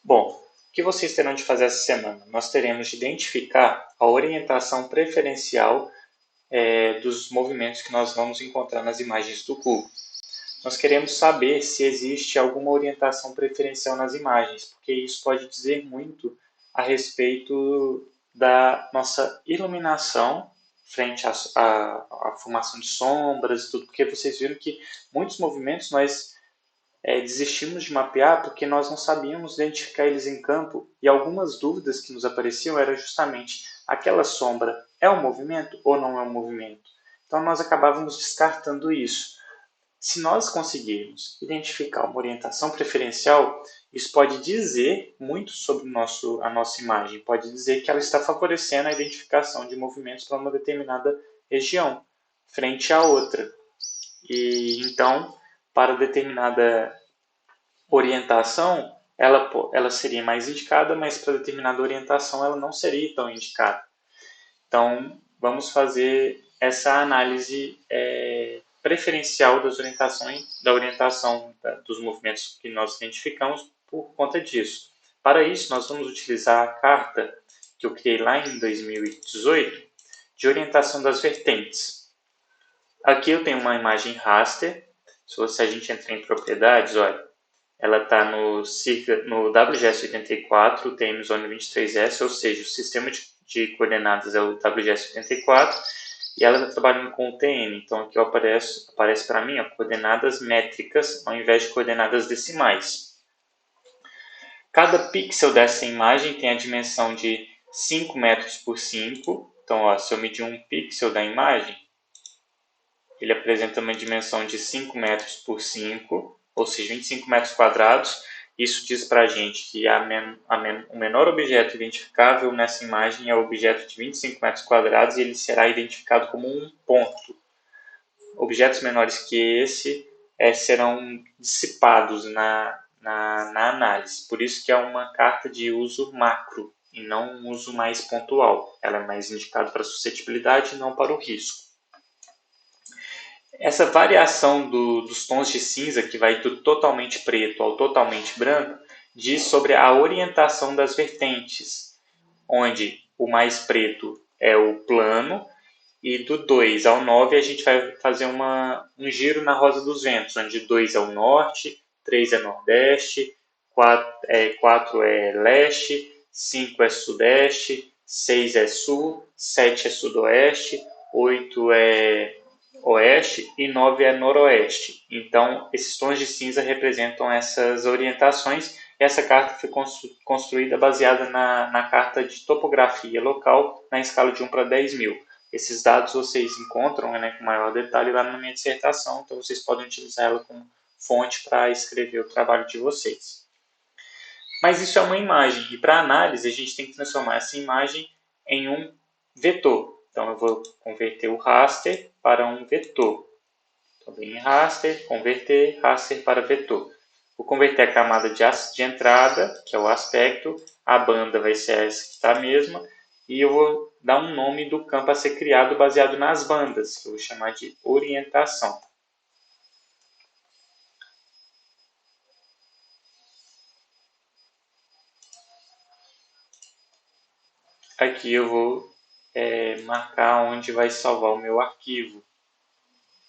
Bom, o que vocês terão de fazer essa semana? Nós teremos de identificar a orientação preferencial dos movimentos que nós vamos encontrar nas imagens do cubo. Nós queremos saber se existe alguma orientação preferencial nas imagens, porque isso pode dizer muito a respeito da nossa iluminação frente à formação de sombras e tudo, porque vocês viram que muitos movimentos nós desistimos de mapear porque nós não sabíamos identificar eles em campo e algumas dúvidas que nos apareciam eram justamente aquela sombra é um movimento ou não é um movimento. Então nós acabávamos descartando isso. Se nós conseguirmos identificar uma orientação preferencial, isso pode dizer muito sobre a nossa imagem. Pode dizer que ela está favorecendo a identificação de movimentos para uma determinada região, frente à outra. E então, para determinada orientação, ela seria mais indicada, mas para determinada orientação ela não seria tão indicada. Então, vamos fazer essa análise preferencial das orientações, da orientação dos movimentos que nós identificamos por conta disso. Para isso, nós vamos utilizar a carta que eu criei lá em 2018 de orientação das vertentes. Aqui eu tenho uma imagem raster. Se a gente entrar em propriedades, olha, ela está no WGS84, TM Zone 23S, ou seja, o sistema de coordenadas é o WGS84, e ela está trabalhando com o TN. Então aqui aparece para mim coordenadas métricas ao invés de coordenadas decimais. Cada pixel dessa imagem tem a dimensão de 5 metros por 5. Então, se eu medir um pixel da imagem, ele apresenta uma dimensão de 5 metros por 5, ou seja, 25 metros quadrados. Isso diz para a gente que o menor objeto identificável nessa imagem é o objeto de 25 metros quadrados e ele será identificado como um ponto. Objetos menores que esse serão dissipados na análise. Por isso que é uma carta de uso macro e não um uso mais pontual. Ela é mais indicada para suscetibilidade e não para o risco. Essa variação dos tons de cinza, que vai do totalmente preto ao totalmente branco, diz sobre a orientação das vertentes, onde o mais preto é o plano, e do 2 ao 9 a gente vai fazer um giro na rosa dos ventos, onde 2 é o norte, 3 é nordeste, 4 é leste, 5 é sudeste, 6 é sul, 7 é sudoeste, 8 é oeste e 9 é noroeste. Então, esses tons de cinza representam essas orientações. Essa carta foi construída baseada na carta de topografia local na escala de 1 para 10 mil. Esses dados vocês encontram com maior detalhe lá na minha dissertação, então vocês podem utilizar ela como fonte para escrever o trabalho de vocês. Mas isso é uma imagem, e para análise a gente tem que transformar essa imagem em um vetor. Então eu vou converter o raster para um vetor. Então vem em raster, converter, raster para vetor. Vou converter a camada de entrada, que é o aspecto, a banda vai ser essa que está a mesma, e eu vou dar um nome do campo a ser criado baseado nas bandas, que eu vou chamar de orientação. Aqui eu vou marcar onde vai salvar o meu arquivo.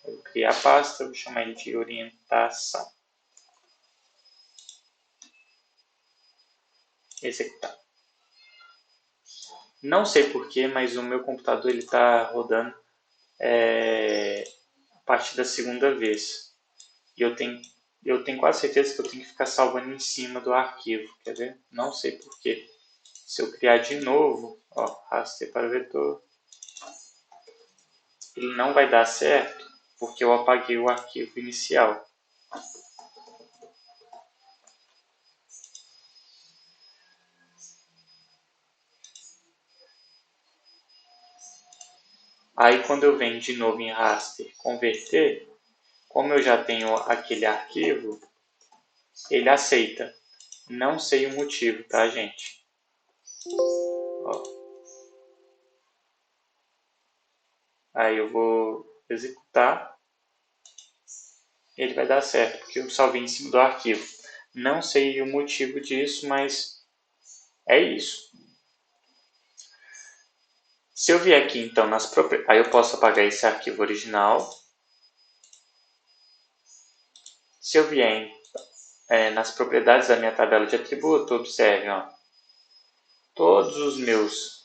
Eu vou criar a pasta, vou chamar ele de orientação. Executar. Não sei porquê, mas o meu computador está rodando a partir da segunda vez. E eu tenho quase certeza que eu tenho que ficar salvando em cima do arquivo. Quer ver? Não sei porquê. Se eu criar de novo, raster para vetor, ele não vai dar certo porque eu apaguei o arquivo inicial. Aí quando eu venho de novo em raster converter, como eu já tenho aquele arquivo, ele aceita. Não sei o motivo, tá, gente? Ó. Aí eu vou executar. Ele vai dar certo, porque eu salvei em cima do arquivo. Não sei o motivo disso, mas é isso. Se eu vier aqui então nas propriedades, aí eu posso apagar esse arquivo original. Se eu vier nas propriedades da minha tabela de atributo, observe, ó, todos os meus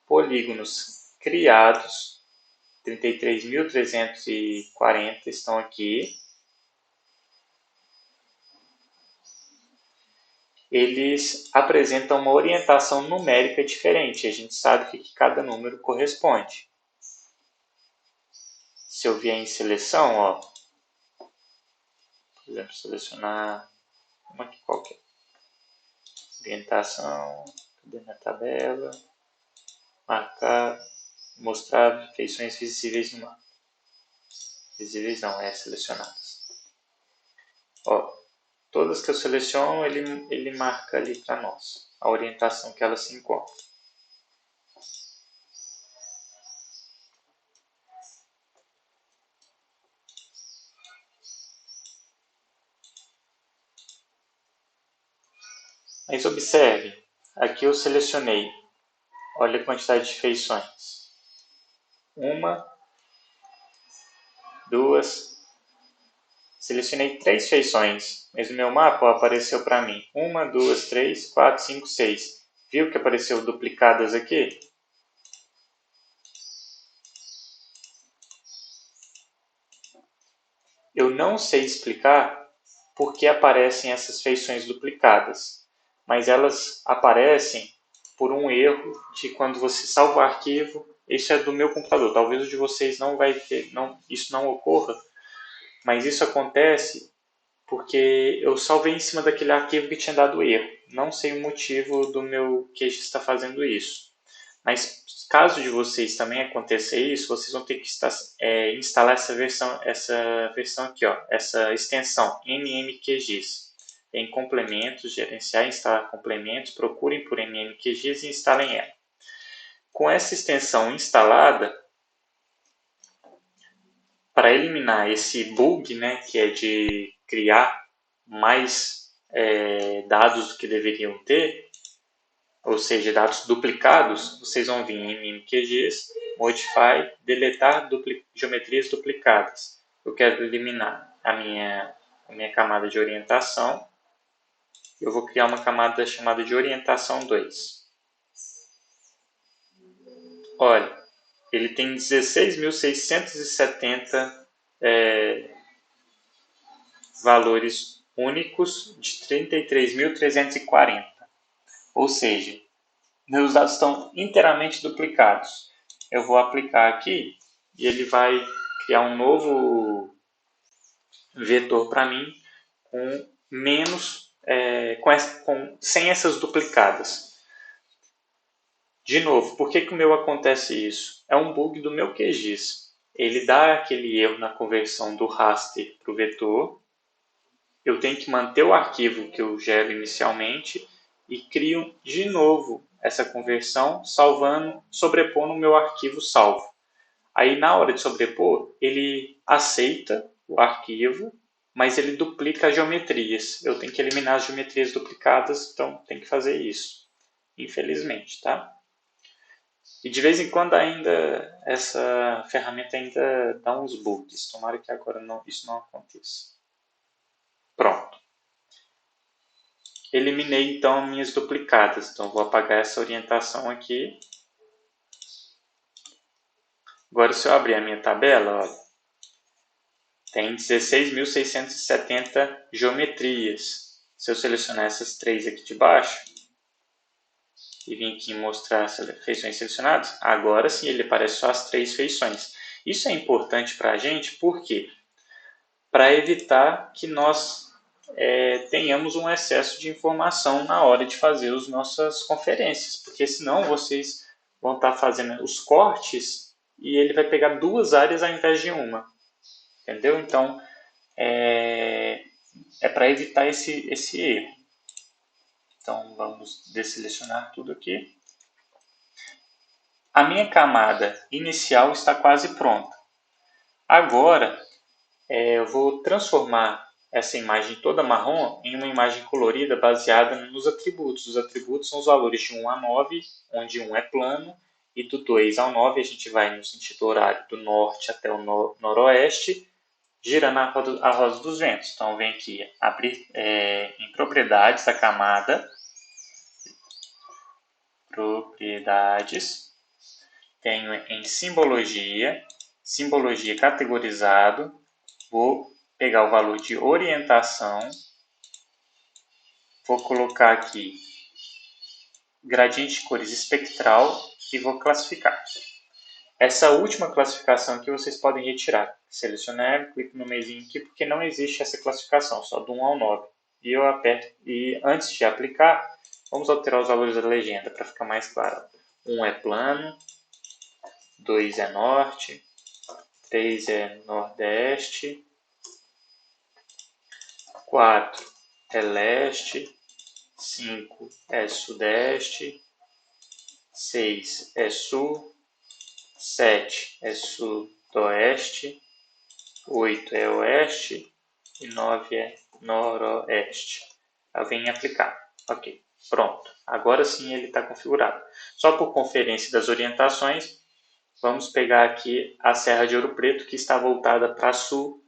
polígonos criados, 33.340 estão aqui. Eles apresentam uma orientação numérica diferente. A gente sabe o que cada número corresponde. Se eu vier em seleção, ó, por exemplo, selecionar uma aqui qualquer. Orientação, cadê minha tabela? Marcar, mostrar feições visíveis no mapa. Visíveis não, selecionadas. Ó, todas que eu seleciono, ele marca ali para nós a orientação que ela se encontra. Mas observe, aqui eu selecionei, olha a quantidade de feições. 1, 2, selecionei 3 feições, mas no meu mapa apareceu para mim 1, 2, 3, 4, 5, 6. Viu que apareceu duplicadas aqui? Eu não sei explicar por que aparecem essas feições duplicadas, mas elas aparecem por um erro de quando você salva o arquivo. Isso é do meu computador, talvez o de vocês não vai ter, isso não ocorra, mas isso acontece porque eu salvei em cima daquele arquivo que tinha dado erro. Não sei o motivo do meu QGIS estar fazendo isso. Mas caso de vocês também aconteça isso, vocês vão ter que instalar essa versão aqui, ó, essa extensão mmQGIS. Em complementos, gerenciar e instalar complementos, procurem por mmQGIS e instalem ela. Com essa extensão instalada, para eliminar esse bug, né, que é de criar mais dados do que deveriam ter, ou seja, dados duplicados, vocês vão vir em mmQGIS, Modify, deletar geometrias duplicadas. Eu quero eliminar a minha camada de orientação. Eu vou criar uma camada chamada de orientação 2. Olha, ele tem 16.670 valores únicos de 33.340. Ou seja, meus dados estão inteiramente duplicados. Eu vou aplicar aqui e ele vai criar um novo vetor para mim com sem essas duplicadas. De novo, por que o meu acontece isso? É um bug do meu QGIS. Ele dá aquele erro na conversão do raster para o vetor. Eu tenho que manter o arquivo que eu gero inicialmente e crio de novo essa conversão, sobrepondo o meu arquivo salvo. Aí, na hora de sobrepor, ele aceita o arquivo, mas ele duplica as geometrias. Eu tenho que eliminar as geometrias duplicadas, então tem que fazer isso. Infelizmente, tá? E de vez em quando ainda essa ferramenta ainda dá uns bugs. Tomara que agora isso não aconteça. Pronto. Eliminei então minhas duplicadas. Então vou apagar essa orientação aqui. Agora se eu abrir a minha tabela, olha, tem 16.670 geometrias. Se eu selecionar essas 3 aqui de baixo e vir aqui mostrar as feições selecionadas, agora sim ele aparece só as 3 feições. Isso é importante para a gente, por quê? Para evitar que nós tenhamos um excesso de informação na hora de fazer as nossas conferências, porque senão vocês vão estar fazendo os cortes e ele vai pegar 2 áreas ao invés de uma. Entendeu? Então, é para evitar esse erro. Então, vamos desselecionar tudo aqui. A minha camada inicial está quase pronta. Agora, eu vou transformar essa imagem toda marrom em uma imagem colorida baseada nos atributos. Os atributos são os valores de 1 a 9, onde 1 é plano, e do 2 ao 9 a gente vai no sentido horário do norte até o noroeste, girando a roda dos ventos. Então, vem aqui abrir em propriedades da camada, tenho em simbologia categorizado, vou pegar o valor de orientação, vou colocar aqui gradiente de cores espectral e vou classificar. Essa última classificação aqui vocês podem retirar. Selecionar, clico no mesinho aqui, porque não existe essa classificação, só do 1 ao 9. E eu aperto, e antes de aplicar, vamos alterar os valores da legenda para ficar mais claro. 1 é plano, 2 é norte, 3 é nordeste, 4 é leste, 5 é sudeste, 6 é sul, 7 é sudoeste, 8 é oeste e 9 é noroeste. Eu venho aplicar. Ok, pronto. Agora sim ele está configurado. Só por conferência das orientações, vamos pegar aqui a Serra de Ouro Preto, que está voltada para sul.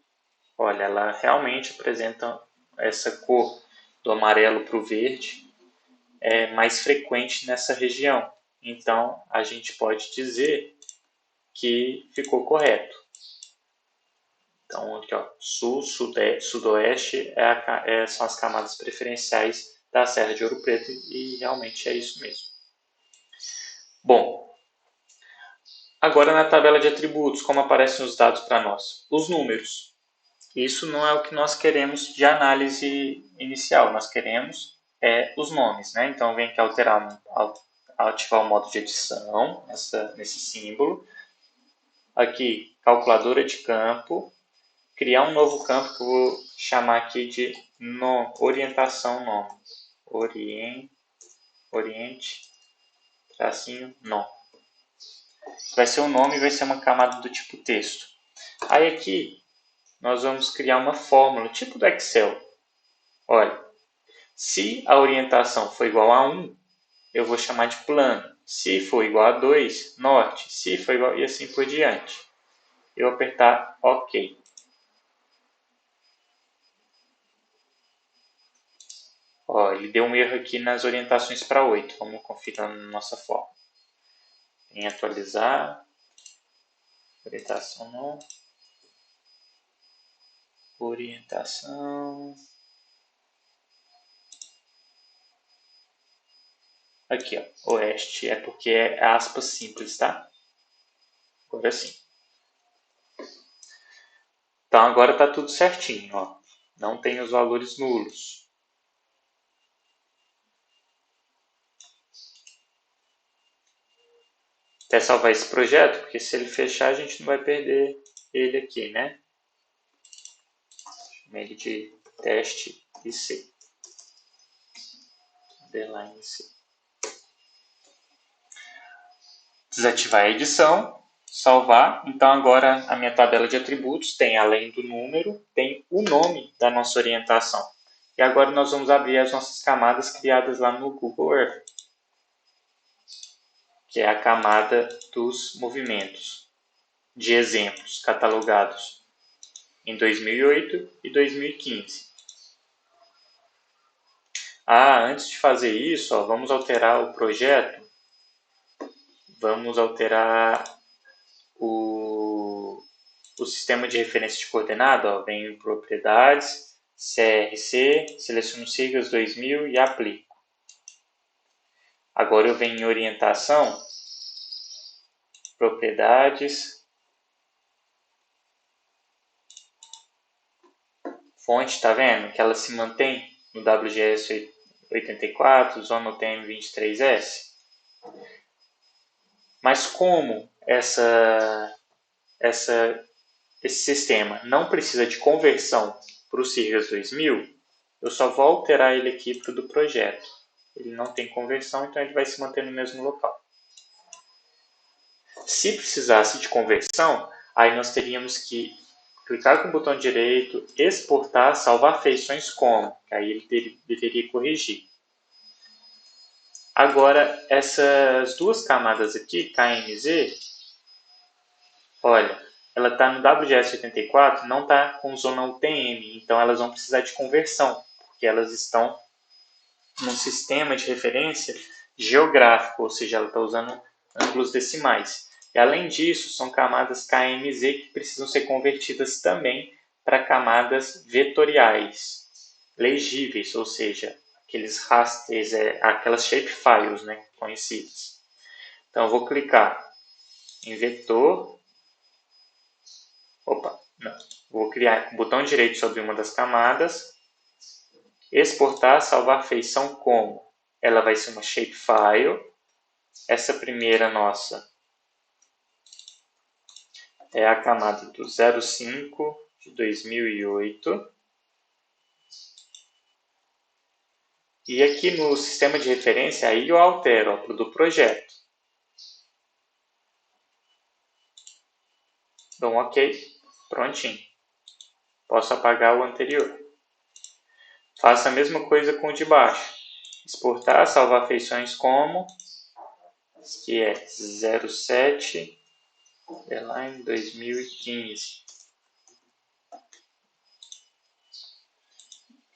Olha, ela realmente apresenta essa cor do amarelo para o verde, é mais frequente nessa região. Então, a gente pode dizer que ficou correto. Então, aqui, ó, sul, sudoeste são as camadas preferenciais da Serra de Ouro Preto e realmente é isso mesmo. Bom, agora na tabela de atributos, como aparecem os dados para nós? Os números. Isso não é o que nós queremos de análise inicial, nós queremos os nomes, né? Então, vem aqui ativar o modo de edição nesse símbolo. Aqui, calculadora de campo, criar um novo campo que eu vou chamar aqui de orientação nome. Oriente, tracinho, não. Vai ser o nome e vai ser uma camada do tipo texto. Aí aqui, nós vamos criar uma fórmula, tipo do Excel. Olha, se a orientação for igual a 1, eu vou chamar de plano. Se for igual a 2, norte. Se for igual, e assim por diante. Eu vou apertar OK. Ó, ele deu um erro aqui nas orientações para 8. Vamos conferir na nossa forma. Em atualizar. Orientação não. Orientação. Aqui, ó, oeste, é porque é aspas simples, tá? Agora sim. Então agora está tudo certinho, ó. Não tem os valores nulos. Até salvar esse projeto, porque se ele fechar a gente não vai perder ele aqui, né? Chama ele de teste IC. Underline C. Desativar a edição, salvar. Então agora a minha tabela de atributos tem, além do número, tem o nome da nossa orientação. E agora nós vamos abrir as nossas camadas criadas lá no Google Earth, que é a camada dos movimentos de exemplos catalogados em 2008 e 2015. Antes de fazer isso, ó, vamos alterar o projeto. Vamos alterar o sistema de referência de coordenada. Ó, vem em propriedades, CRC, seleciono siglas 2000 e aplico. Agora eu venho em orientação, propriedades, fonte, tá vendo? Que ela se mantém no WGS 84, zona UTM 23S. Mas como esse sistema não precisa de conversão para o Sirgas 2000, eu só vou alterar ele aqui para o do projeto. Ele não tem conversão, então ele vai se manter no mesmo local. Se precisasse de conversão, aí nós teríamos que clicar com o botão direito, exportar, salvar feições como, que aí ele deveria corrigir. Agora, essas duas camadas aqui, KMZ, olha, ela está no WGS84, não está com zona UTM, então elas vão precisar de conversão, porque elas estão num sistema de referência geográfico, ou seja, ela está usando ângulos decimais. E além disso, são camadas KMZ que precisam ser convertidas também para camadas vetoriais, legíveis, ou seja, aqueles rasters, aquelas shapefiles, né, conhecidas. Então, eu vou clicar em vetor. Vou criar com o botão direito sobre uma das camadas. Exportar, salvar feição como. Ela vai ser uma shapefile. Essa primeira nossa é a camada do 05 de 2008. E aqui no sistema de referência, aí eu altero para o do projeto. Dou um OK, prontinho. Posso apagar o anterior. Faço a mesma coisa com o de baixo. Exportar, salvar feições como, que é 07 2015.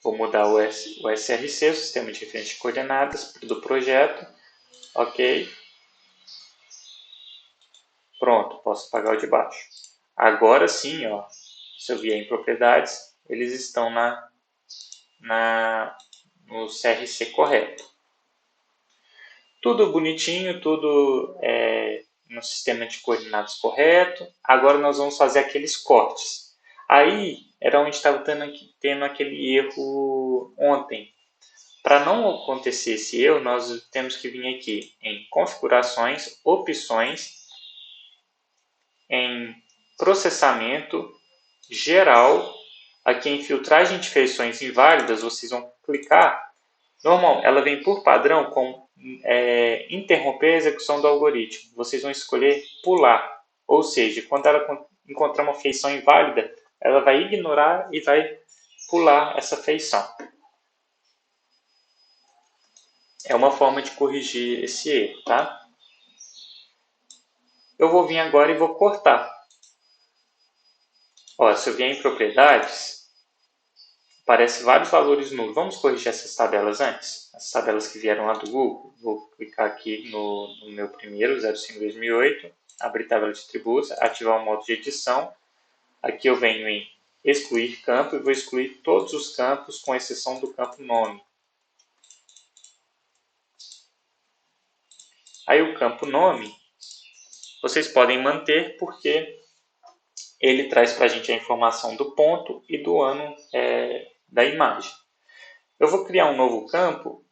Vou mudar o SRC, o Sistema de Referência de Coordenadas, do projeto. OK. Pronto, posso apagar o de baixo. Agora sim, ó, se eu vier em propriedades, eles estão no CRC correto. Tudo bonitinho, tudo no sistema de coordenadas correto. Agora nós vamos fazer aqueles cortes. Aí era onde estava tendo aquele erro ontem. Para não acontecer esse erro, nós temos que vir aqui em configurações, opções, em processamento, geral, aqui em filtragem de feições inválidas, vocês vão clicar. Normal, ela vem por padrão com interromper a execução do algoritmo. Vocês vão escolher pular, ou seja, quando ela encontrar uma feição inválida, ela vai ignorar e vai pular essa feição. É uma forma de corrigir esse erro, tá? Eu vou vir agora e vou cortar. Ó, se eu vier em propriedades, aparece vários valores nulos. Vamos corrigir essas tabelas antes? As tabelas que vieram lá do Google. Vou clicar aqui no meu primeiro, 05-2008, abrir tabela de tributos, ativar o modo de edição. Aqui eu venho em excluir campo e vou excluir todos os campos, com exceção do campo nome. Aí o campo nome, vocês podem manter porque ele traz para a gente a informação do ponto e do ano da imagem. Eu vou criar um novo campo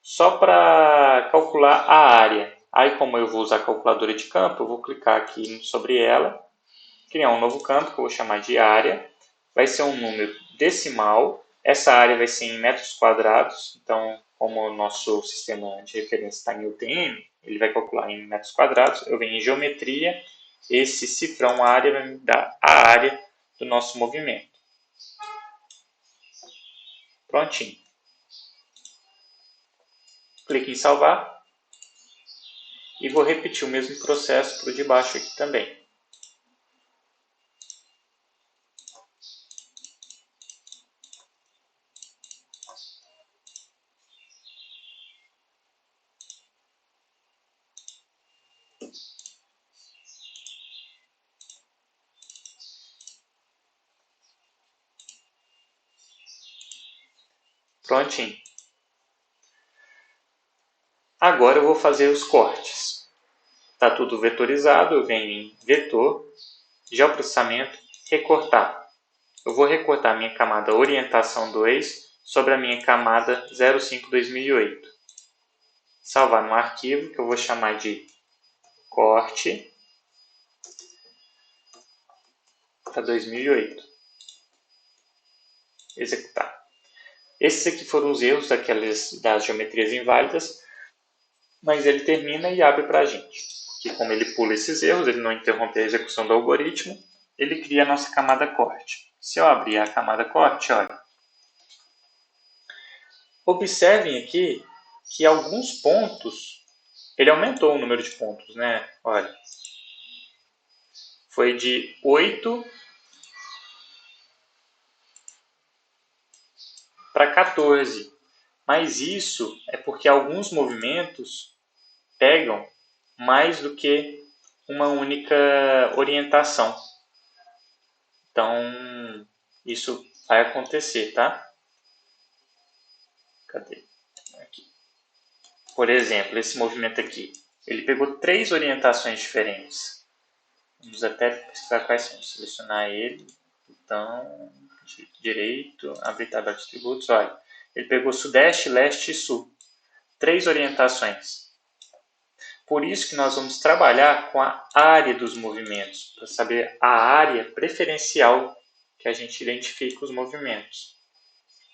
só para calcular a área. Aí, como eu vou usar a calculadora de campo, eu vou clicar aqui sobre ela, criar um novo campo que eu vou chamar de área. Vai ser um número decimal. Essa área vai ser em metros quadrados. Então, como o nosso sistema de referência está em UTM, ele vai calcular em metros quadrados. Eu venho em geometria. Esse cifrão área vai me dar a área do nosso movimento. Prontinho. Clique em salvar. E vou repetir o mesmo processo para o de baixo aqui também. Prontinho. Agora eu vou fazer os cortes. Está tudo vetorizado, eu venho em vetor, geoprocessamento, recortar. Eu vou recortar a minha camada orientação 2 sobre a minha camada 05-2008. Salvar no arquivo, que eu vou chamar de corte para 2008. Executar. Esses aqui foram os erros das geometrias inválidas, mas ele termina e abre para a gente. Porque como ele pula esses erros, ele não interrompe a execução do algoritmo, ele cria a nossa camada corte. Se eu abrir a camada corte, olha, observem aqui que alguns pontos, ele aumentou o número de pontos, né? Olha, foi de 8 para 14. Mas isso é porque alguns movimentos pegam mais do que uma única orientação. Então, isso vai acontecer, tá? Cadê? Aqui. Por exemplo, esse movimento aqui. Ele pegou 3 orientações diferentes. Vamos até pesquisar quais são. Selecionar ele. Então, direito, abrir tabela de atributos. Olha, ele pegou sudeste, leste e sul. 3 orientações. Por isso que nós vamos trabalhar com a área dos movimentos, para saber a área preferencial que a gente identifica os movimentos.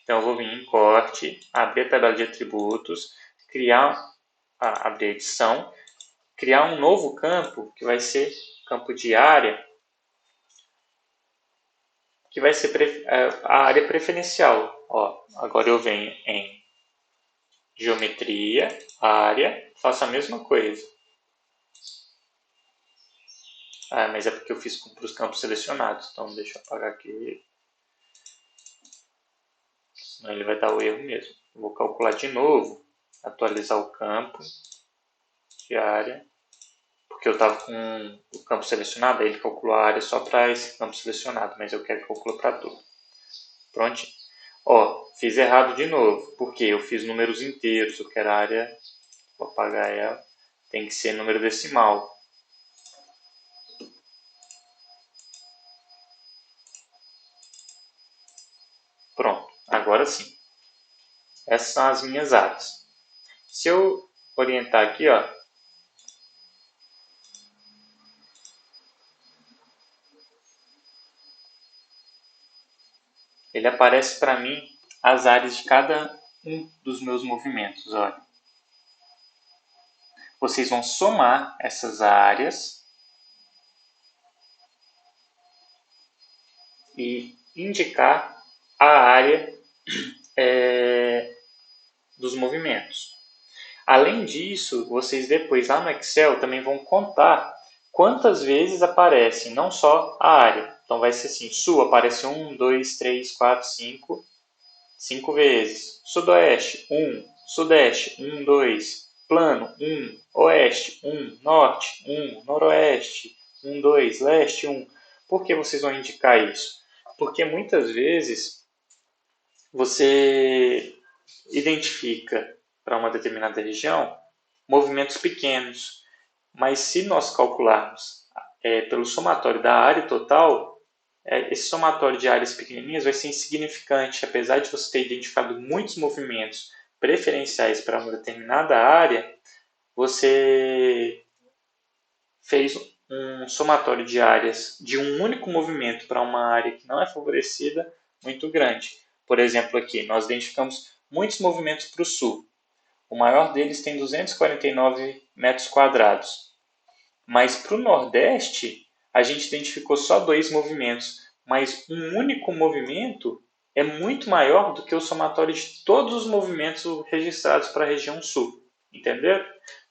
Então, eu vou vir em corte, abrir a tabela de atributos, abrir a edição, criar um novo campo, que vai ser campo de área, que vai ser a área preferencial. Ó, agora eu venho em geometria, área, faço a mesma coisa. Ah, mas é porque eu fiz para os campos selecionados, então deixa eu apagar aqui. Senão ele vai dar o erro mesmo. Vou calcular de novo, atualizar o campo de área, porque eu estava com o campo selecionado, aí ele calculou a área só para esse campo selecionado, mas eu quero que calcule para tudo. Pronto. Ó, fiz errado de novo, porque eu fiz números inteiros, eu quero a área, vou apagar ela, tem que ser número decimal. Pronto, agora sim. Essas são as minhas áreas. Se eu orientar aqui, ó, ele aparece para mim as áreas de cada um dos meus movimentos. Olha. Vocês vão somar essas áreas e indicar a área dos movimentos. Além disso, vocês depois lá no Excel também vão contar quantas vezes aparece, não só a área. Então vai ser assim, sul aparece 1, 2, 3, 4, 5, 5 vezes. Sudoeste, 1, sudeste, 1, 2, plano, 1, oeste, 1, norte, 1, noroeste, 1, 2, leste, 1. Por que vocês vão indicar isso? Porque muitas vezes você identifica para uma determinada região movimentos pequenos, mas se nós calcularmos pelo somatório da área total, esse somatório de áreas pequenininhas vai ser insignificante, apesar de você ter identificado muitos movimentos preferenciais para uma determinada área, você fez um somatório de áreas de um único movimento para uma área que não é favorecida muito grande. Por exemplo, aqui nós identificamos muitos movimentos para o sul. O maior deles tem 249 metros quadrados. Mas para o Nordeste, a gente identificou só 2 movimentos, mas um único movimento é muito maior do que o somatório de todos os movimentos registrados para a região Sul. Entenderam?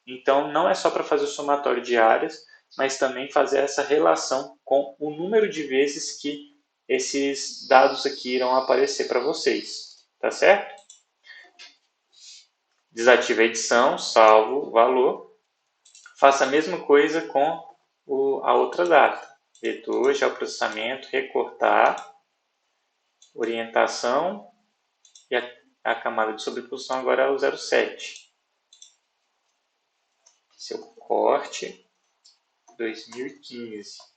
Então, não é só para fazer o somatório de áreas, mas também fazer essa relação com o número de vezes que esses dados aqui irão aparecer para vocês. Tá certo? Desative a edição, salvo o valor. Faça a mesma coisa com a outra data. Vetor, geoprocessamento, recortar, orientação e a camada de sobreposição agora é o 07. Seu corte 2015.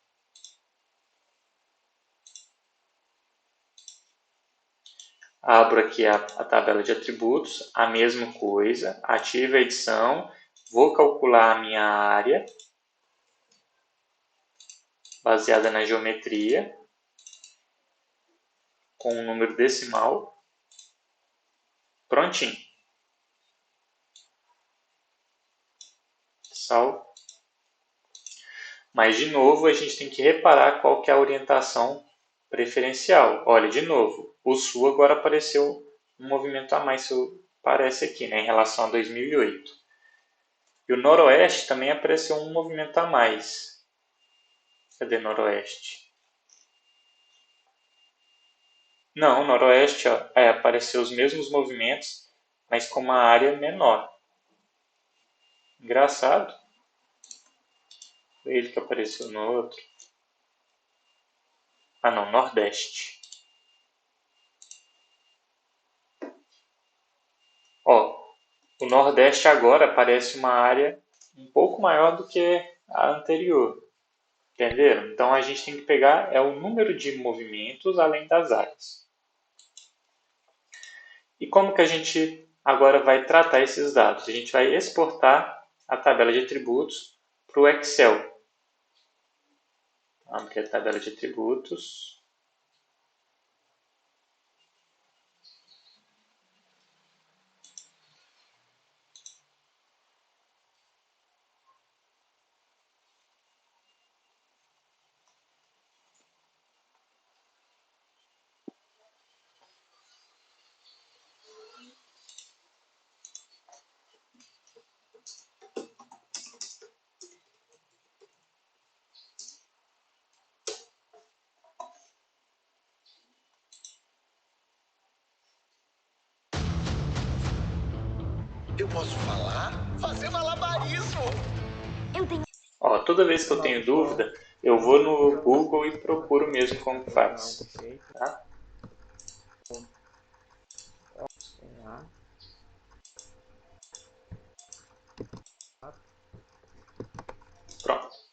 Abro aqui a tabela de atributos, a mesma coisa, ativo a edição, vou calcular a minha área, baseada na geometria, com um número decimal, prontinho. Salvo. Mas, de novo, a gente tem que reparar qual que é a orientação preferencial. Olha, de novo, o sul agora apareceu um movimento a mais, parece aqui, né, em relação a 2008. E o noroeste também apareceu um movimento a mais. Cadê noroeste? Não, o noroeste ó, apareceu os mesmos movimentos, mas com uma área menor. Engraçado. Ele que apareceu no outro. Ah não, nordeste. Ó, o nordeste agora parece uma área um pouco maior do que a anterior. Entenderam? Então a gente tem que pegar o número de movimentos além das áreas. E como que a gente agora vai tratar esses dados? A gente vai exportar a tabela de atributos para o Excel. Abre a tabela de atributos. Eu posso falar? Fazer malabarismo! Ó, toda vez que eu tenho dúvida, eu vou no Google e procuro mesmo como faz. Tá? Pronto.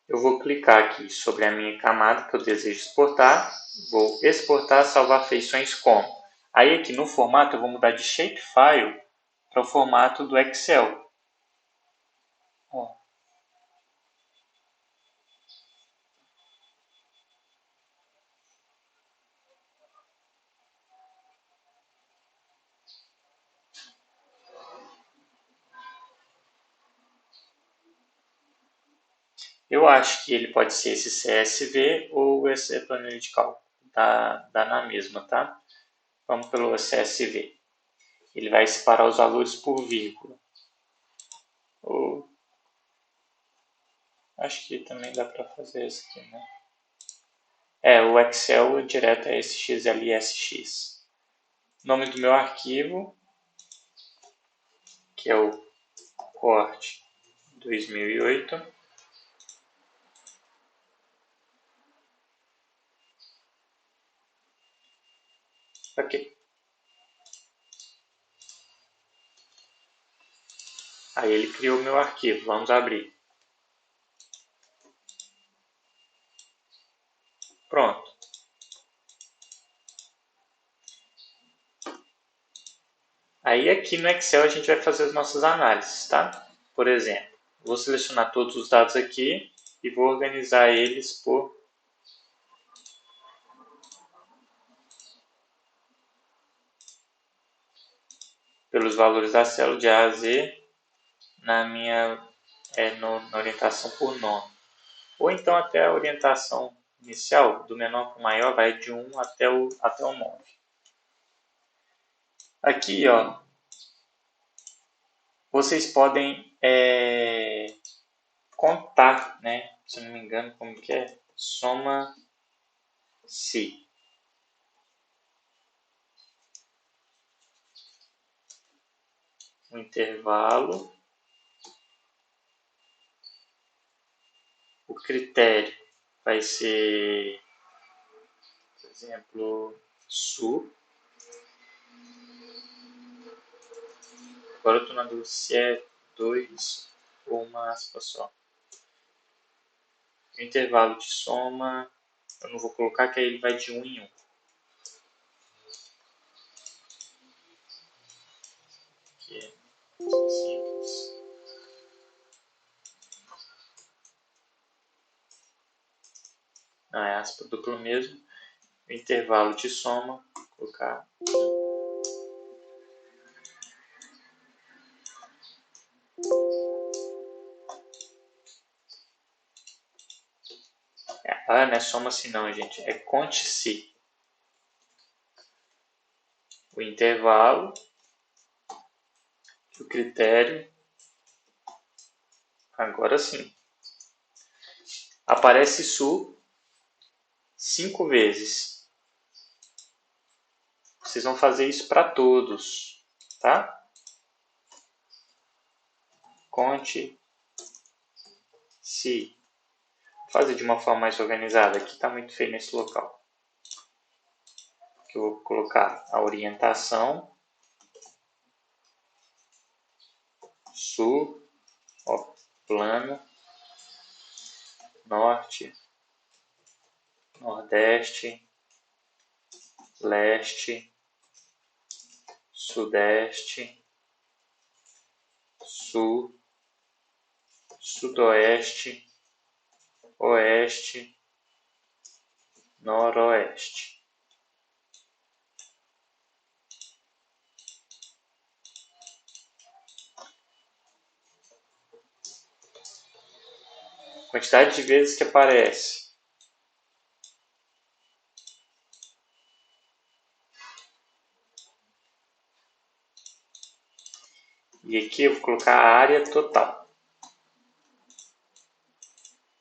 Eu vou clicar aqui sobre a minha camada que eu desejo exportar. Vou exportar, salvar feições como. Aí aqui no formato eu vou mudar de shapefile para o formato do Excel. Ó. Eu acho que ele pode ser esse CSV ou esse planilha de cálculo. Dá na mesma, tá? Vamos pelo CSV. Ele vai separar os valores por vírgula. Ou acho que também dá para fazer isso aqui, né? O Excel direto é SXLSX. Nome do meu arquivo, que é o corte 2008. Ok. Aí ele criou o meu arquivo. Vamos abrir. Pronto. Aí aqui no Excel a gente vai fazer as nossas análises, tá? Por exemplo, vou selecionar todos os dados aqui e vou organizar eles pelos valores da célula de A a Z na orientação por nome. Ou então até a orientação inicial, do menor para o maior, vai de 1 até o 9. Aqui, ó, vocês podem contar, né? Se não me engano, como que é? Soma-se. Um intervalo. O critério vai ser, por exemplo, sul. Agora eu estou na dúvida se é 2 ou uma aspa só. O intervalo de soma, eu não vou colocar, que aí ele vai de 1 em 1. Aqui é simples. Não, é aspa dupla mesmo. o intervalo de soma, vou colocar 1. Não é soma-se não, gente, é conte-se. O intervalo, o critério, agora sim. Aparece SU 5 vezes. Vocês vão fazer isso para todos, tá? Conte-se. Vou fazer de uma forma mais organizada. Aqui está muito feio nesse local. Aqui eu vou colocar a orientação. Sul, ó, plano, norte, nordeste, leste, sudeste, sul, sudoeste, oeste, noroeste. Quantidade de vezes que aparece. E aqui eu vou colocar a área total.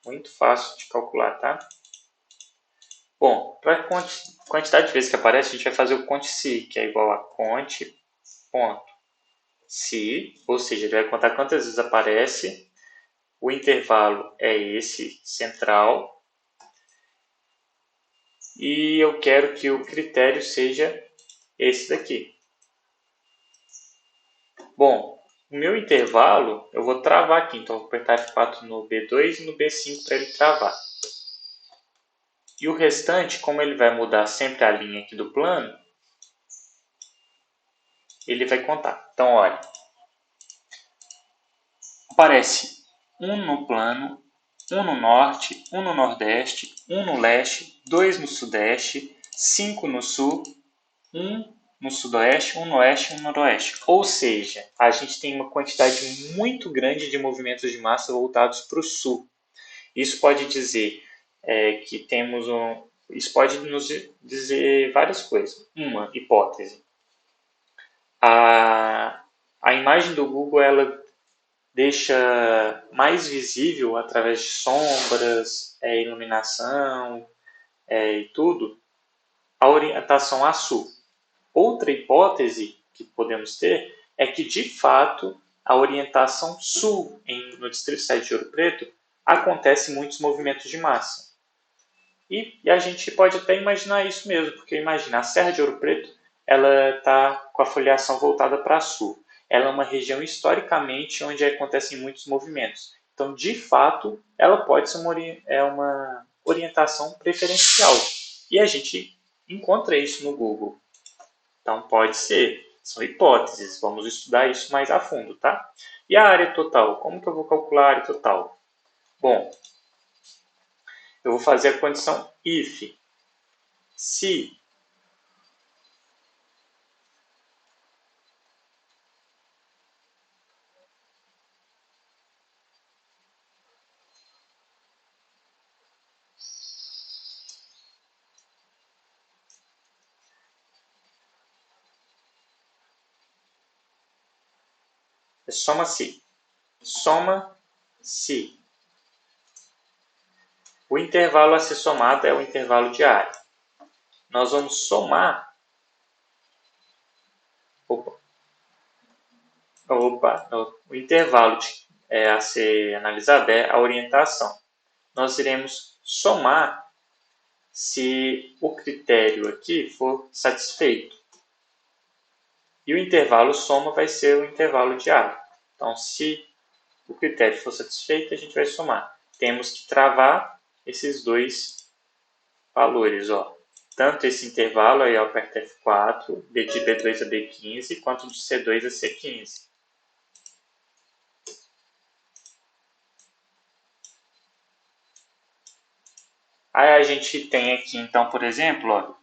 Muito fácil de calcular, tá? Bom, para a quantidade de vezes que aparece, a gente vai fazer o conte-se, que é igual a conte, ponto, se, ou seja, ele vai contar quantas vezes aparece. O intervalo é esse, central. E eu quero que o critério seja esse daqui. Bom, o meu intervalo, eu vou travar aqui. Então, eu vou apertar F4 no B2 e no B5 para ele travar. E o restante, como ele vai mudar sempre a linha aqui do plano, ele vai contar. Então, olha, aparece 1 no plano, 1 no norte, 1 no nordeste, 1 no leste, 2 no sudeste, 5 no sul, 1 no sudoeste, 1 no oeste e 1 no noroeste. Ou seja, a gente tem uma quantidade muito grande de movimentos de massa voltados para o sul. Isso pode dizer que temos Isso pode nos dizer várias coisas. Uma hipótese. A imagem do Google ela deixa mais visível, através de sombras, iluminação e tudo, a orientação a sul. Outra hipótese que podemos ter é que, de fato, a orientação sul no Distrito 7 de Ouro Preto acontece muitos movimentos de massa. E a gente pode até imaginar isso mesmo, porque imagina, a Serra de Ouro Preto ela está com a foliação voltada para sul. Ela é uma região historicamente onde acontecem muitos movimentos. Então, de fato, ela pode ser uma orientação preferencial. E a gente encontra isso no Google. Então, pode ser. São hipóteses. Vamos estudar isso mais a fundo, tá? E a área total? Como que eu vou calcular a área total? Bom, eu vou fazer a condição if. Se soma-se. Soma-se. O intervalo a ser somado é o intervalo de área. Nós vamos somar. O intervalo a ser analisado é a orientação. Nós iremos somar se o critério aqui for satisfeito. E o intervalo soma vai ser o intervalo de área. Então, se o critério for satisfeito, a gente vai somar. Temos que travar esses dois valores. Ó. Tanto esse intervalo, aí eu aperto F4, de B2 a B15, quanto de C2 a C15. Aí a gente tem aqui, então, por exemplo, ó,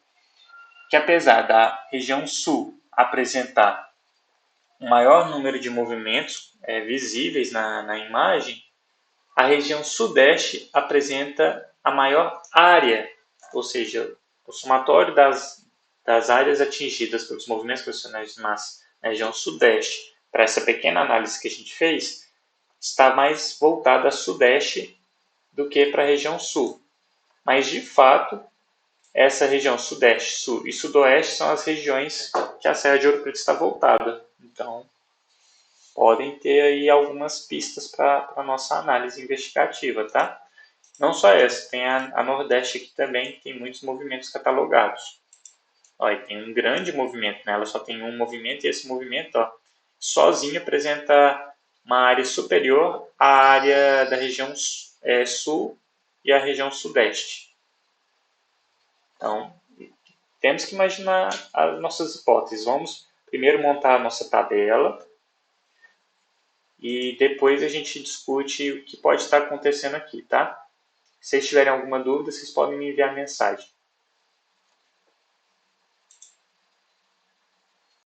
que apesar da região sul apresentar um maior número de movimentos visíveis na imagem, a região sudeste apresenta a maior área, ou seja, o somatório das áreas atingidas pelos movimentos gravitacionais de massa na região sudeste, para essa pequena análise que a gente fez, está mais voltada a sudeste do que para a região sul. Mas, de fato, essa região sudeste, sul e sudoeste são as regiões que a Serra de Ouro Preto está voltada. Então, podem ter aí algumas pistas para a nossa análise investigativa, tá? Não só essa, tem a Nordeste aqui também, que tem muitos movimentos catalogados. Ó, e tem um grande movimento, né? Ela só tem um movimento, e esse movimento, ó, sozinho apresenta uma área superior à área da região sul e a região sudeste. Então, temos que imaginar as nossas hipóteses. Vamos primeiro montar a nossa tabela e depois a gente discute o que pode estar acontecendo aqui, tá? Se vocês tiverem alguma dúvida, vocês podem me enviar mensagem.